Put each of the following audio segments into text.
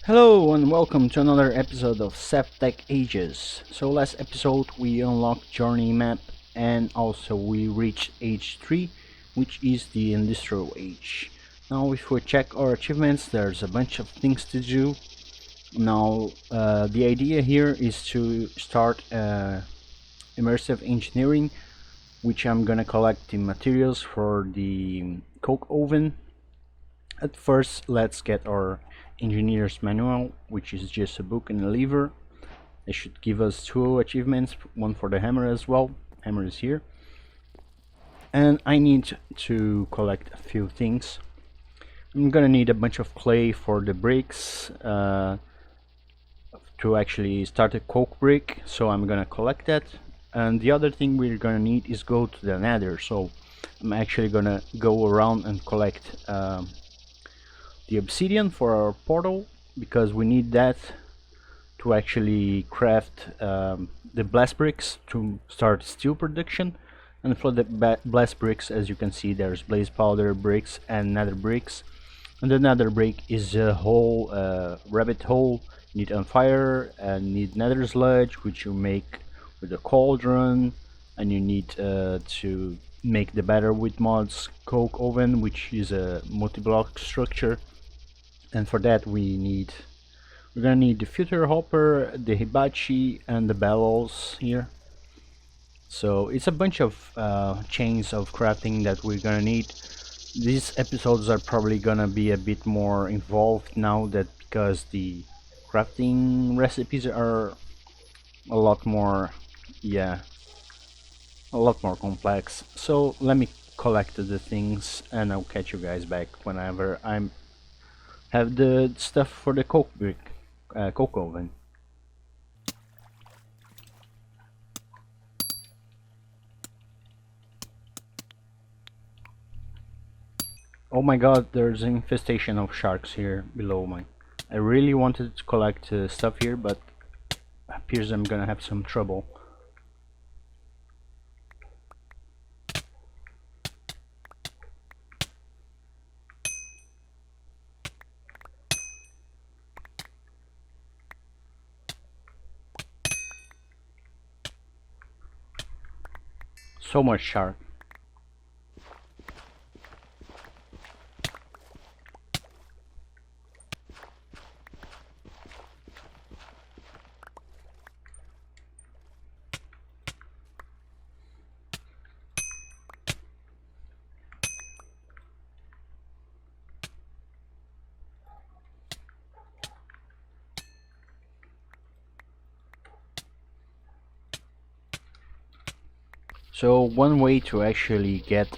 Hello and welcome to another episode of Sevtech Ages. So last episode we unlocked Journey Map and also we reached Age 3, which is the Industrial Age. Now if we check our achievements, there's a bunch of things to do. Now the idea here is to start immersive engineering, which I'm gonna collect the materials for the coke oven. At first, let's get our engineer's manual, which is just a book and a lever. It should give us two achievements, one for the hammer as well. Hammer is here. And I need to collect a few things. I'm gonna need a bunch of clay for the bricks to actually start a coke brick, so I'm gonna collect that. And the other thing we're gonna need is go to the Nether, so I'm actually gonna go around and collect the obsidian for our portal, because we need that to actually craft the blast bricks to start steel production. And for the blast bricks, as you can see, there's blaze powder bricks and nether bricks, and the nether brick is a whole rabbit hole. You need on fire and need nether sludge, which you make with a cauldron, and you need to make the batter with mods coke oven, which is a multi-block structure. And for that we're gonna need the filter hopper, the hibachi, and the bellows here. So it's a bunch of chains of crafting that we're gonna need. These episodes are probably gonna be a bit more involved now, that because the crafting recipes are a lot more, yeah, a lot more complex. So let me collect the things and I'll catch you guys back whenever I'm have the stuff for the coke brick, coke oven. Oh my god, there's an infestation of sharks here below me. I really wanted to collect stuff here, but appears I'm gonna have some trouble. So much shark. So one way to actually get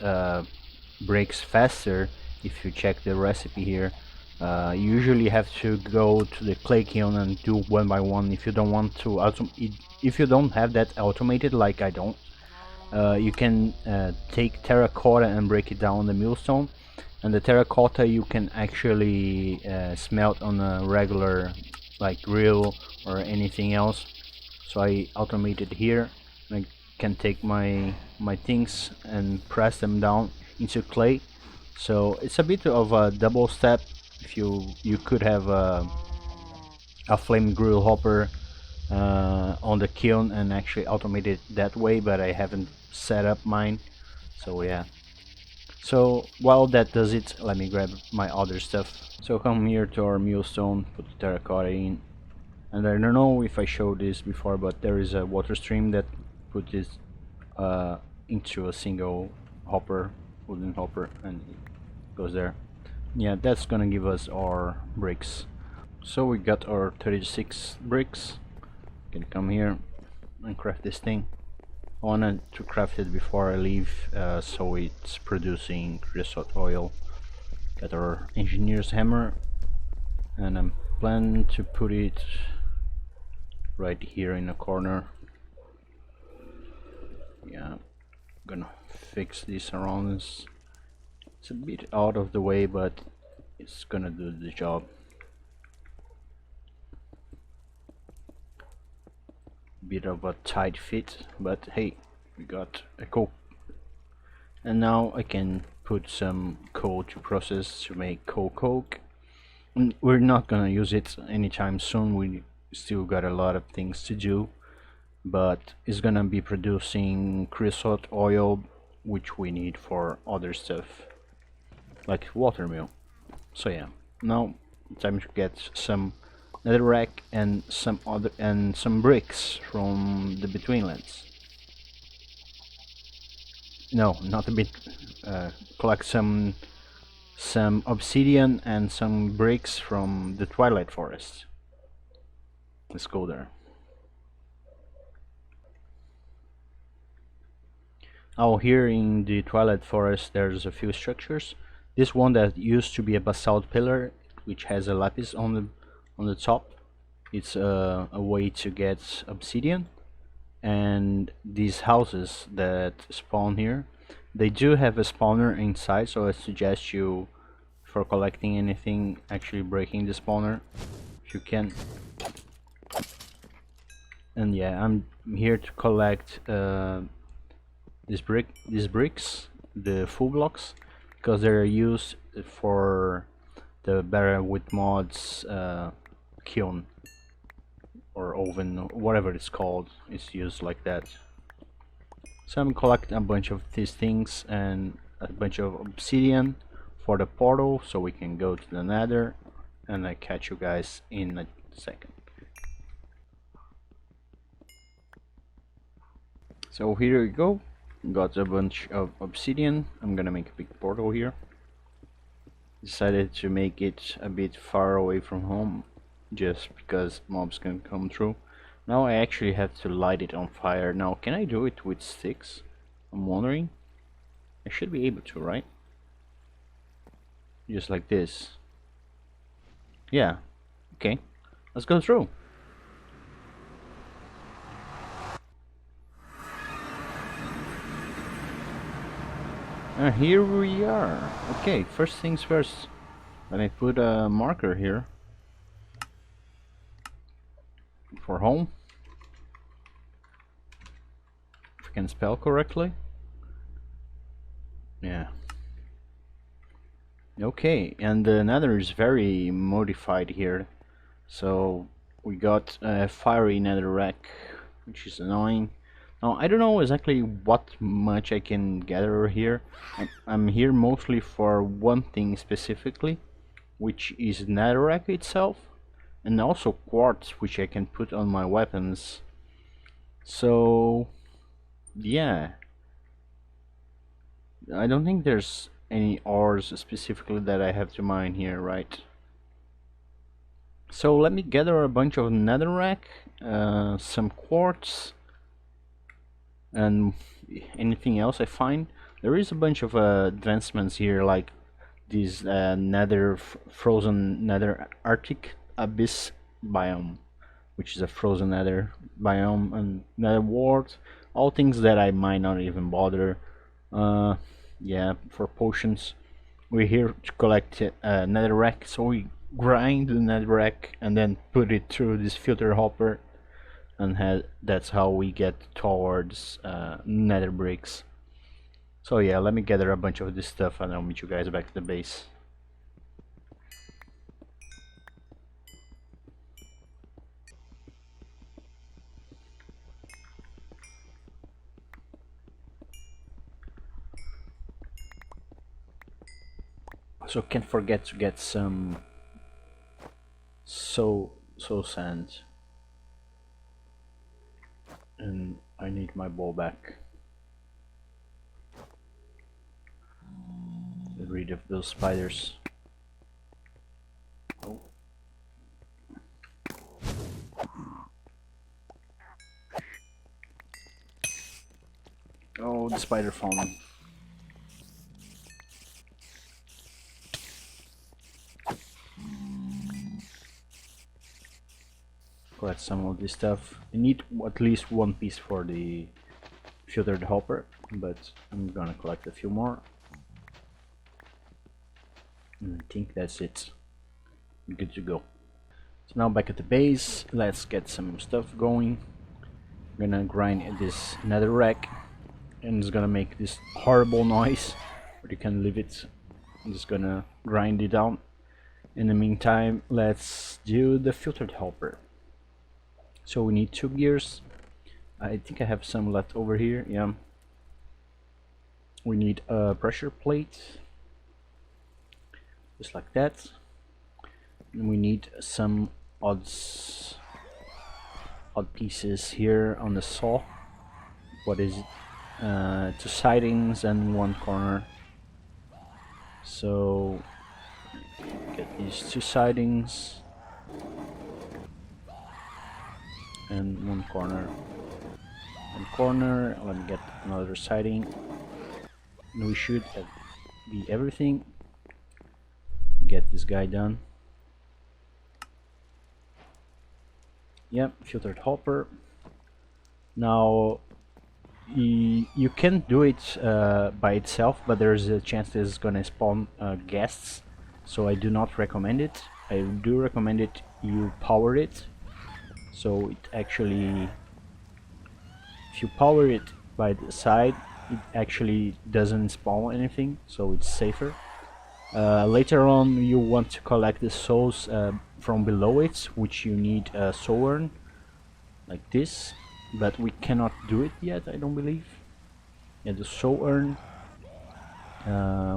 breaks faster, if you check the recipe here, you usually have to go to the clay kiln and do one by one. If you don't want to if you don't have that automated, like I don't, you can take terracotta and break it down the millstone, and the terracotta you can actually smelt on a regular like grill or anything else. So I automated here. I can take my things and press them down into clay. So it's a bit of a double step. If you could have a flame grill hopper on the kiln and actually automate it that way, but I haven't set up mine, so yeah. So while that does it, let me grab my other stuff. So come here to our millstone, put the terracotta in, and I don't know if I showed this before, but there is a water stream that put this into a single hopper, wooden hopper, and it goes there. Yeah, that's gonna give us our bricks. So we got our 36 bricks. Can come here and craft this thing. I wanted to craft it before I leave, so it's producing creosote oil. Got our engineer's hammer, and I'm planning to put it right here in the corner. Yeah, gonna fix this around us. It's a bit out of the way, but it's gonna do the job. Bit of a tight fit, but hey, we got a coke. And now I can put some coal to process to make coal coke, We're not gonna use it anytime soon. We still got a lot of things to do, but it's gonna be producing creosote oil, which we need for other stuff like watermill. So yeah, now time to get some netherrack and some bricks from the betweenlands. No, not a bit. Collect some obsidian and some bricks from the Twilight Forest. Let's go there. Oh, here in the Twilight Forest there's a few structures. This one that used to be a basalt pillar, which has a lapis on the top. It's a way to get obsidian. And these houses that spawn here, they do have a spawner inside, so I suggest you, for collecting anything, actually breaking the spawner if you can. And yeah, I'm here to collect these bricks, the full blocks, because they're used for the Better with Mods kiln or oven, whatever it's called. It's used like that. So I'm collecting a bunch of these things and a bunch of obsidian for the portal, so we can go to the Nether, and I catch you guys in a second. So here we go. Got a bunch of obsidian. I'm gonna make a big portal here. Decided to make it a bit far away from home, just because mobs can come through. Now I actually have to light it on fire. Now, can I do it with sticks? I'm wondering. I should be able to, right? Just like this. Yeah. Okay. Let's go through. Here we are. Okay, first things first. Let me put a marker here for home. If I can spell correctly. Yeah. Okay, and the Nether is very modified here. So we got a fiery netherrack, which is annoying. Now I don't know exactly what much I can gather here. I'm here mostly for one thing specifically, which is netherrack itself, and also quartz, which I can put on my weapons. So yeah, I don't think there's any ores specifically that I have to mine here, right? So let me gather a bunch of netherrack, some quartz, and anything else I find. There is a bunch of advancements here, like this frozen nether arctic abyss biome, which is a frozen nether biome, and nether wart, all things that I might not even bother. Yeah, for potions we're here to collect netherrack, so we grind the netherrack and then put it through this filter hopper, and that's how we get towards nether bricks. So yeah, let me gather a bunch of this stuff and I'll meet you guys back at the base. So can't forget to get some soul sand, and I need my bow back. Get rid of those spiders. Oh. Oh, the spider found me. Collect some of this stuff. I need at least one piece for the filtered hopper, but I'm gonna collect a few more. I think that's it. Good to go. So now back at the base, let's get some stuff going. I'm gonna grind this netherrack, and it's gonna make this horrible noise, but you can leave it. I'm just gonna grind it down. In the meantime, let's do the filtered helper. So we need 2 gears. I think I have some left over here. Yeah. We need a pressure plate, just like that. And we need some odd pieces here on the saw. What is it? 2 sidings and 1 corner. So get these 2 sidings and 1 corner. 1 corner. Let me get another siding. And we should be everything. Get this guy done. Yep, filtered hopper. Now you can do it by itself, but there's a chance that it's gonna spawn guests, so I do not recommend it. I do recommend it you power it, so it actually, if you power it by the side, it actually doesn't spawn anything, so it's safer. Later on you want to collect the souls from below it, which you need a soul urn like this, but we cannot do it yet, I don't believe. Yeah, the soul urn.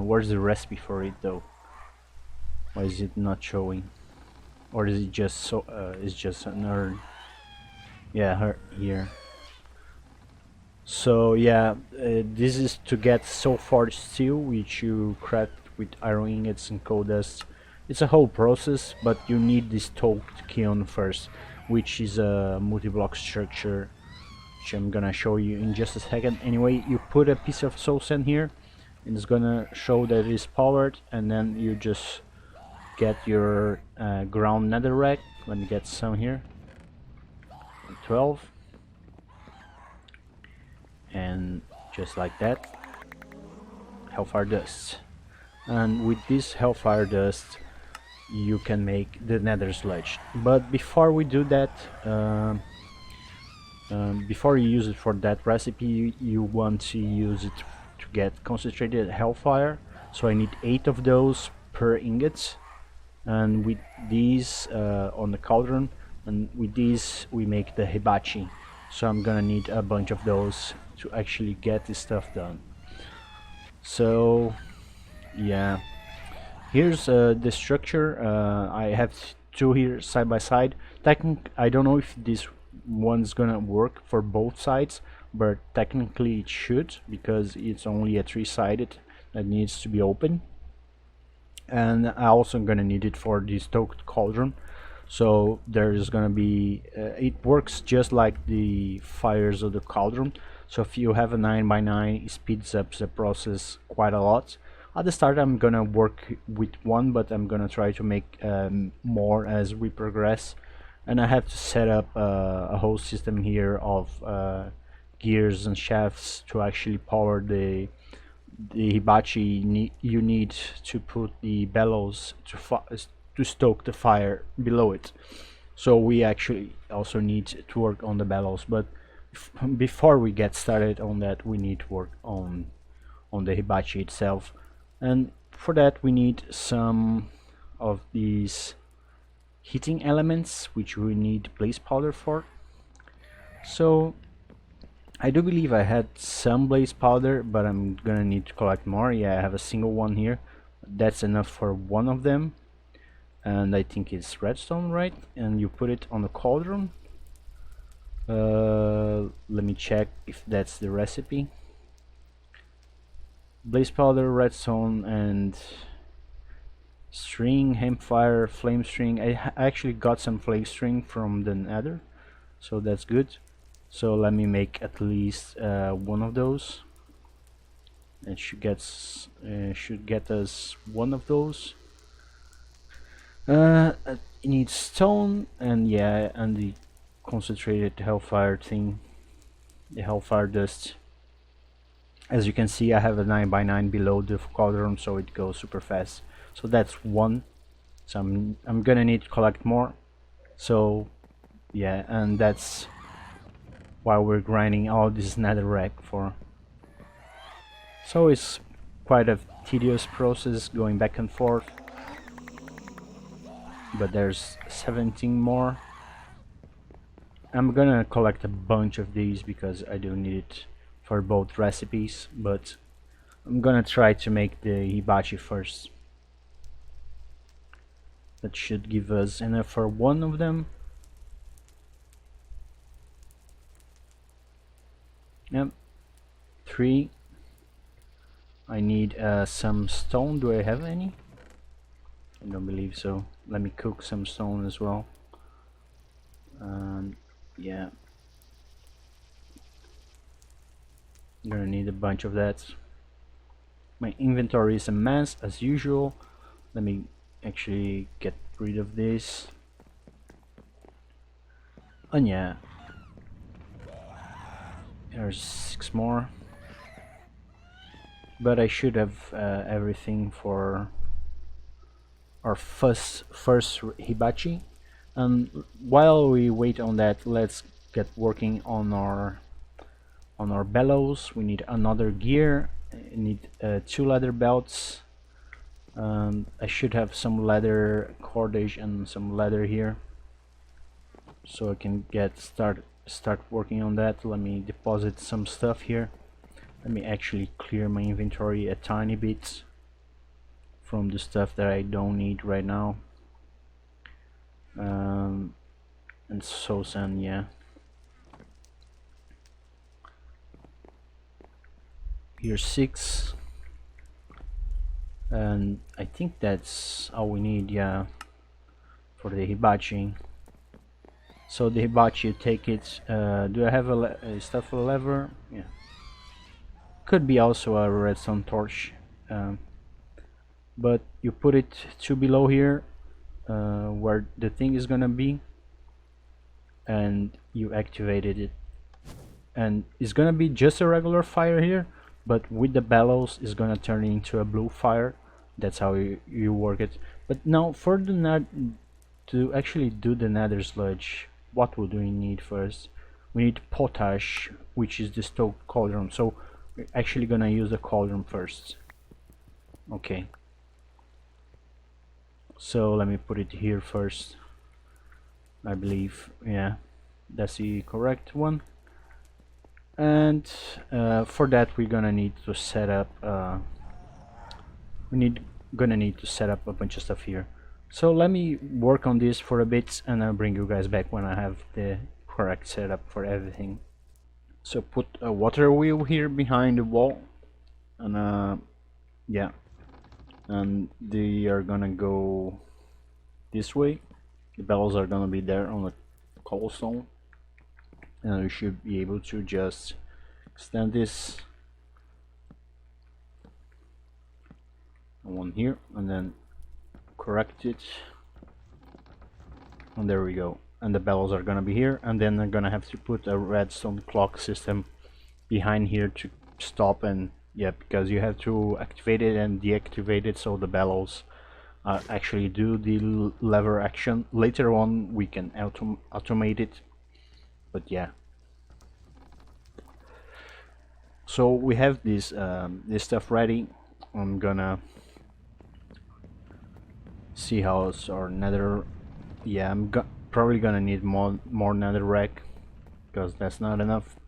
Where's the recipe for it though? Why is it not showing? Or is it just so? It's just an urn. Yeah, here. So yeah, this is to get sulfur steel, which you craft with iron ingots and coal dust. It's a whole process, but you need this stoked kiln first, which is a multi-block structure, which I'm gonna show you in just a second. Anyway, you put a piece of soul sand here, and it's gonna show that it is powered, and then you just get your ground netherrack. Let me get some here. 12. And just like that, hellfire dust. And with this hellfire dust you can make the nether sludge. But before we do that, before you use it for that recipe, you want to use it to get concentrated hellfire. So I need 8 of those per ingot, and with these on the cauldron, and with these we make the hibachi. So I'm gonna need a bunch of those to actually get this stuff done. So yeah, here's the structure. I have 2 here side by side. I don't know if this one's gonna work for both sides, but technically it should, because it's only a 3-sided that needs to be open. And I also gonna need it for the stoked cauldron. So there's gonna be it works just like the fires of the cauldron. So if you have a 9x9, it speeds up the process quite a lot. At the start I'm gonna work with 1, but I'm gonna try to make more as we progress. And I have to set up a whole system here of gears and shafts to actually power the hibachi. You need to put the bellows to stoke the fire below it. So we actually also need to work on the bellows, but before we get started on that, we need to work on the hibachi itself. And for that we need some of these heating elements, which we need blaze powder for. So I do believe I had some blaze powder, but I'm gonna need to collect more. Yeah, I have a single one here. That's enough for 1 of them. And I think it's redstone, right? And you put it on the cauldron. Let me check if that's the recipe. Blaze powder, redstone, and string, hempfire, flame string. I actually got some flame string from the Nether, so that's good. So let me make at least 1 of those. It should get us 1 of those. It needs stone, and yeah, and the concentrated hellfire thing, the hellfire dust. As you can see, I have a 9x9 below the cauldron, so it goes super fast. So that's 1. So I'm gonna need to collect more. So yeah, and that's why we're grinding all this netherrack for. So it's quite a tedious process going back and forth. but there's 17 more. I'm gonna collect a bunch of these because I do need it for both recipes, but I'm gonna try to make the hibachi first. That should give us enough for one of them. Yep, 3. I need some stone. Do I have any? I don't believe so. Let me cook some stone as well. Yeah, I'm gonna need a bunch of that. My inventory is a mess as usual. Let me actually get rid of this. And yeah, there's 6 more. But I should have everything for our first hibachi. And while we wait on that, let's get working on our bellows. We need another gear. I need 2 leather belts. I should have some leather cordage and some leather here, so I can start working on that. Let me deposit some stuff here. Let me actually clear my inventory a tiny bit from the stuff that I don't need right now. And so sand, yeah. Here's 6. And I think that's all we need, yeah, for the hibachi. So the hibachi, you take it. Do I have a stuff lever? Yeah. Could be also a redstone torch. But you put it to below here, where the thing is gonna be, and you activated it, and it's gonna be just a regular fire here, but with the bellows it's gonna turn into a blue fire. That's how you work it. But now for the to actually do the nether sludge, what would we need first? We need potash, which is the stoked cauldron, so we're actually gonna use the cauldron first. Okay, so let me put it here first. I believe, yeah, that's the correct one. And for that we're gonna need to set up gonna need to set up a bunch of stuff here. So let me work on this for a bit and I'll bring you guys back when I have the correct setup for everything. So put a water wheel here behind the wall, and yeah, and they are gonna go this way. The bells are gonna be there on the cobblestone, and we should be able to just extend this one here and then correct it, and there we go. And the bells are gonna be here, and then I'm gonna have to put a redstone clock system behind here to stop, and yeah, because you have to activate it and deactivate it so the bellows actually do the lever action. Later on we can automate it, but yeah. So we have this stuff ready. I'm gonna see how's our nether. Yeah, I'm probably gonna need more nether rack because that's not enough.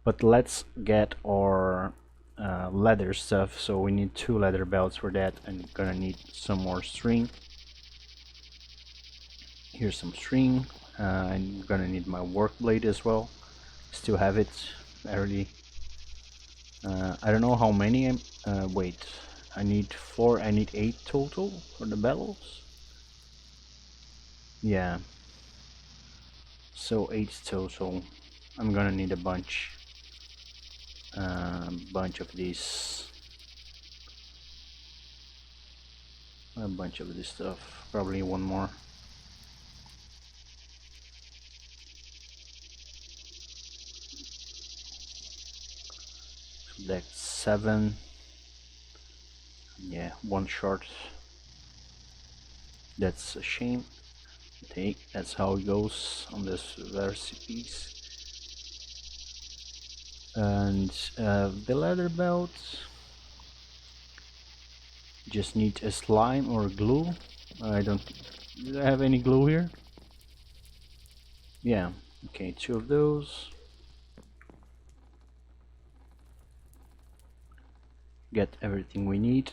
But let's get our leather stuff. So we need 2 leather belts for that, and gonna need some more string. Here's some string. I'm gonna need my work blade as well. Still have it. I don't know how many. Wait, I need 4. I need 8 total for the bellows. Yeah. So 8 total. I'm gonna need a bunch of these. A bunch of this stuff. Probably one more. That's 7. Yeah, 1 short. That's a shame. That's how it goes on this recipes. And the leather belt just need a slime or glue. I don't Did I have any glue here? Yeah. Okay, 2 of those. Get everything we need.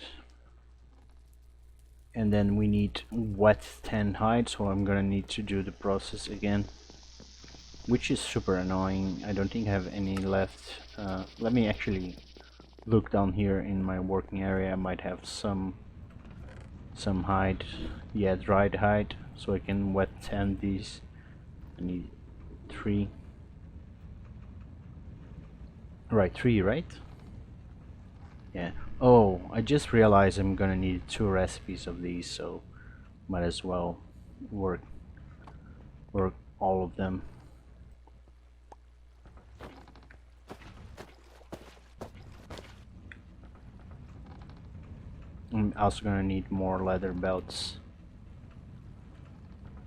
And then we need wet tan hide, so I'm gonna need to do the process again, which is super annoying. I don't think I have any left. Let me actually look down here in my working area. I might have some hide. Yeah, dried hide, so I can wet tan these. I need 3. Right, 3, right? Yeah. Oh, I just realized I'm gonna need 2 recipes of these, so might as well work all of them. I'm also gonna need more leather belts.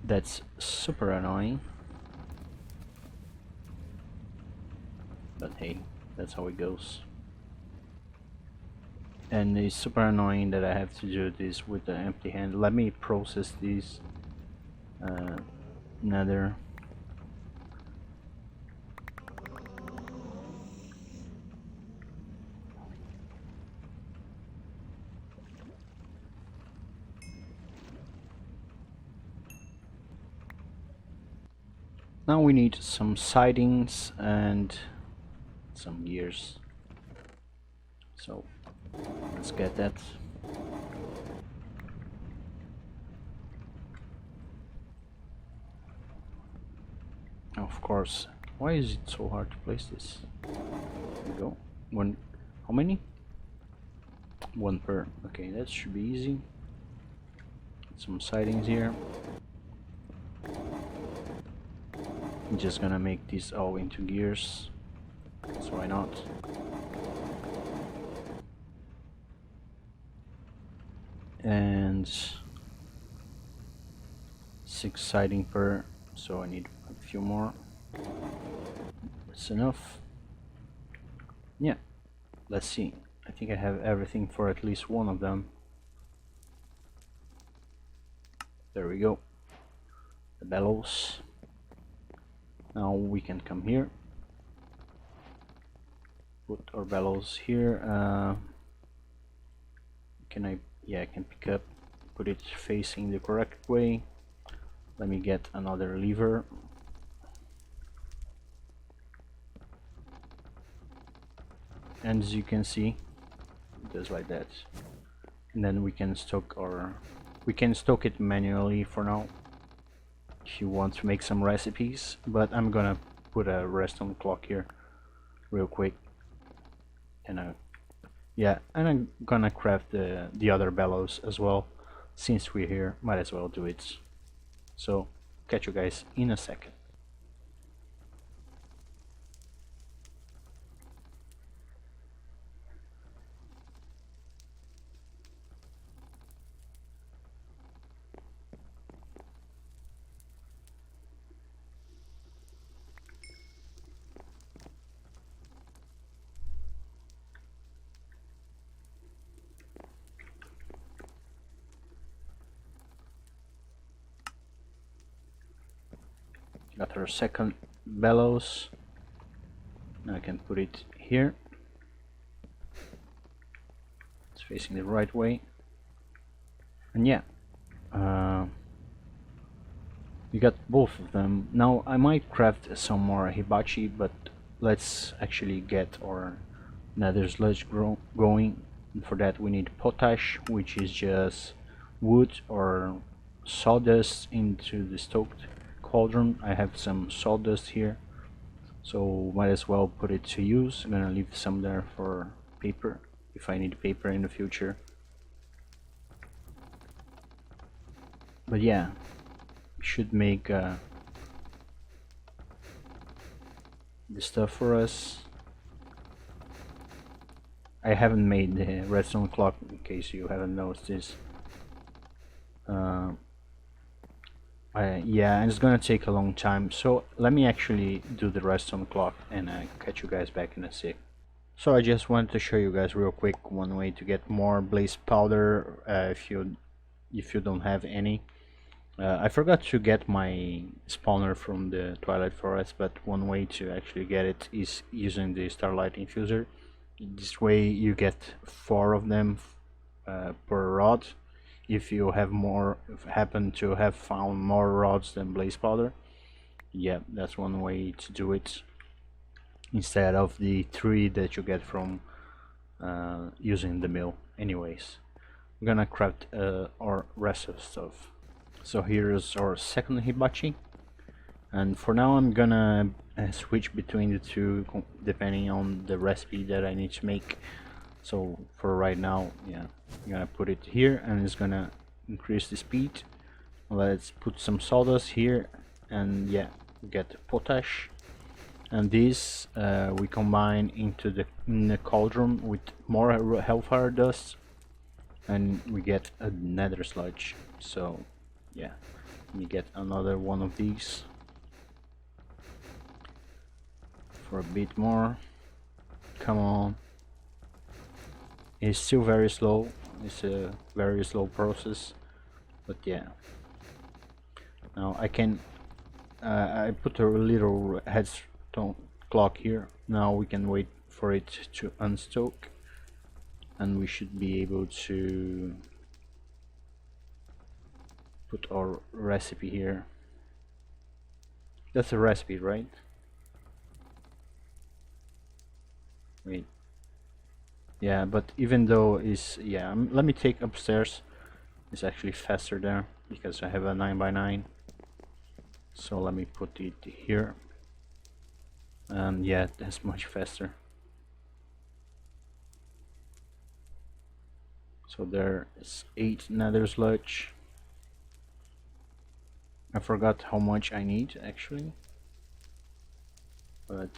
That's super annoying. But hey, that's how it goes. And it's super annoying that I have to do this with the empty hand. Let me process these nether. Now we need some sidings and some gears. So let's get that. Of course. Why is it so hard to place this? There we go. One. How many? 1 per. Okay, that should be easy. Some sidings here. I'm just gonna make these all into gears. So why not? And 6 siding per. So I need a few more. That's enough. Yeah. Let's see. I think I have everything for at least one of them. There we go. The bellows. Now we can come here. Put our bellows here. Can I? Yeah, I can pick up. Put it facing the correct way. Let me get another lever. And as you can see, it does like that. And then we can stoke it manually for now if you want to make some recipes, but I'm gonna put a redstone clock here real quick, and yeah, and I'm gonna craft the other bellows as well. Since we're here, might as well do it. So catch you guys in a second. Got our second bellows. Now I can put it here. It's facing the right way. And yeah, we got both of them. Now I might craft some more hibachi, but let's actually get our nether sludge going. And for that we need potash, which is just wood or sawdust into the stoked cauldron. I have some sawdust here, so might as well put it to use. I'm gonna leave some there for paper if I need paper in the future. But yeah, should make the stuff for us. I haven't made the redstone clock, in case you haven't noticed this. Yeah, and it's gonna take a long time, so let me actually do the redstone clock and catch you guys back in a sec. So I just wanted to show you guys real quick one way to get more blaze powder if you don't have any. I forgot to get my spawner from the Twilight Forest, but one way to actually get it is using the Starlight Infuser. This way you get 4 of them per rod. If you have more, happen to have found more rods than blaze powder, yeah, that's one way to do it, instead of the 3 that you get from using the mill. Anyways, I'm gonna craft our rest of stuff. So here's our second hibachi, and for now I'm gonna switch between the two depending on the recipe that I need to make. So for right now, yeah, I'm gonna put it here and it's gonna increase the speed. Let's put some sawdust here, and yeah, get potash, and this we combine into the cauldron with more hellfire dust, and we get a nether sludge. So yeah, you get another one of these for a bit more. Come on. It's still very slow. It's a very slow process, but yeah. Now I can I put a little headstone clock here. Now we can wait for it to unstoke, and we should be able to put our recipe here. That's a recipe, right? Wait. Yeah, but even though it's, yeah, let me take upstairs. It's actually faster there because I have a 9x9. So let me put it here, and yeah, that's much faster. So there is 8 nether sludge. I forgot how much I need actually, but,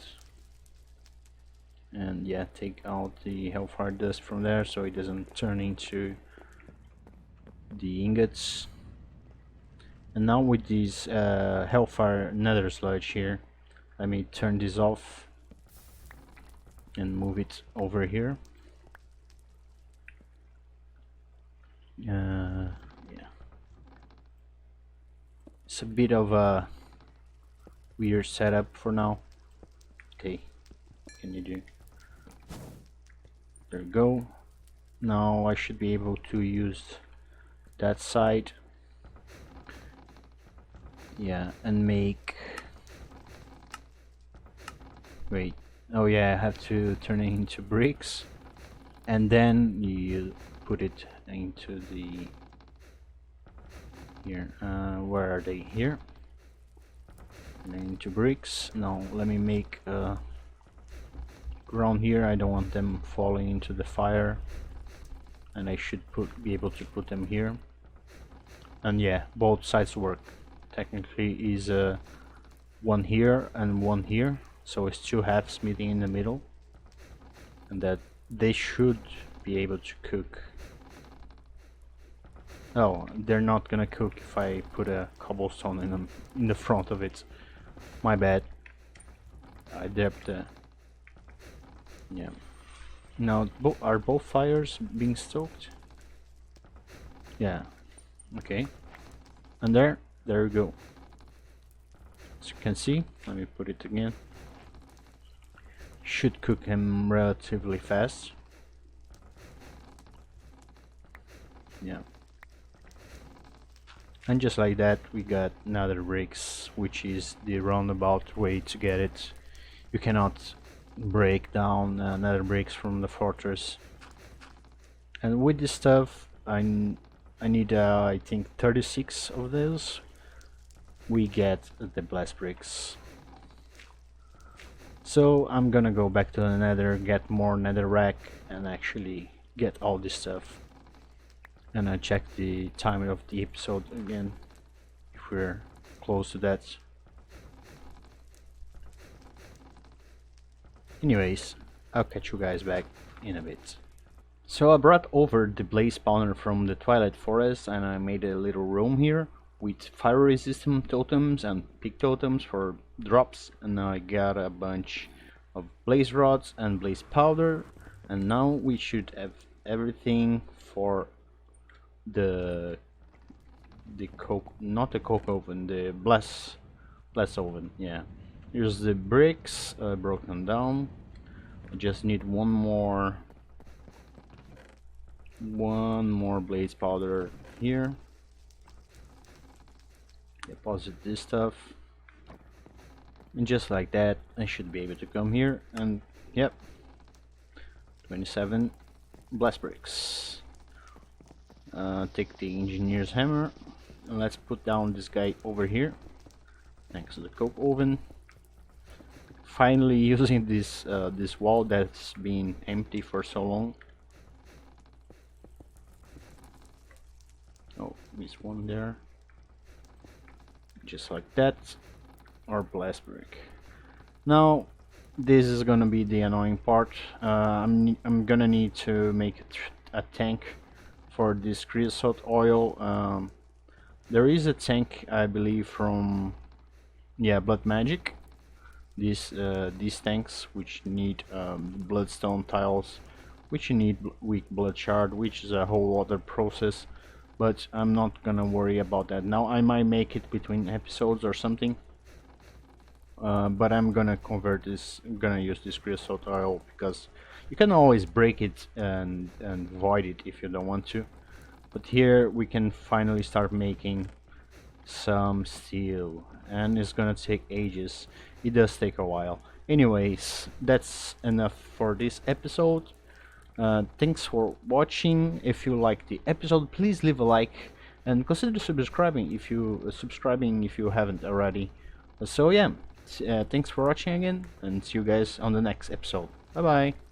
and yeah, take out the hellfire dust from there so it doesn't turn into the ingots. And now with these hellfire nether sludge here, let me turn this off and move it over here. Yeah, it's a bit of a weird setup for now. Okay, what can you do? There we go. Now I should be able to use that side, yeah, and make, wait, oh yeah, I have to turn it into bricks, and then you put it into the, here, where are they? Here, and into bricks. Now let me make ground here. I don't want them falling into the fire, and I should be able to put them here. And yeah, both sides work. Technically is one here and one here, so it's 2 halves meeting in the middle, and that they should be able to cook. Oh, they're not gonna cook if I put a cobblestone in the front of it. My bad. I dipped. Yeah. Now, are both fires being stoked? Yeah. Okay. And there we go. As you can see, let me put it again. Should cook him relatively fast. Yeah. And just like that, we got nether bricks, which is the roundabout way to get it. You cannot break down nether bricks from the fortress. And with this stuff, I need I think 36 of those. We get the blast bricks. So I'm gonna go back to the nether, get more nether rack, and actually get all this stuff. And I check the time of the episode again, if we're close to that. Anyways, I'll catch you guys back in a bit. So I brought over the blaze spawner from the Twilight Forest, and I made a little room here with fire resistant totems and pig totems for drops, and now I got a bunch of blaze rods and blaze powder, and now we should have everything for the the coke, not the coke oven, the blast oven. Yeah. Here's the bricks broken down. I just need one more blaze powder here. Deposit this stuff, and just like that, I should be able to come here and yep, 27 blast bricks. Take the engineer's hammer and let's put down this guy over here next to the coke oven. Finally using this wall that's been empty for so long. Oh, missed one there. Just like that. Or blast brick. Now this is gonna be the annoying part. I'm gonna need to make a tank for this creosote oil. There is a tank, I believe, from Blood Magic. These tanks, which need bloodstone tiles, which you need weak blood shard, which is a whole other process. But I'm not gonna worry about that now. I might make it between episodes or something. But I'm gonna use this creosote oil because you can always break it and void it if you don't want to. But here we can finally start making some steel, and it's gonna take ages. It does take a while. Anyways, that's enough for this episode. Thanks for watching. If you like the episode, please leave a like and consider subscribing if you haven't already. So yeah, thanks for watching again, and see you guys on the next episode. Bye bye.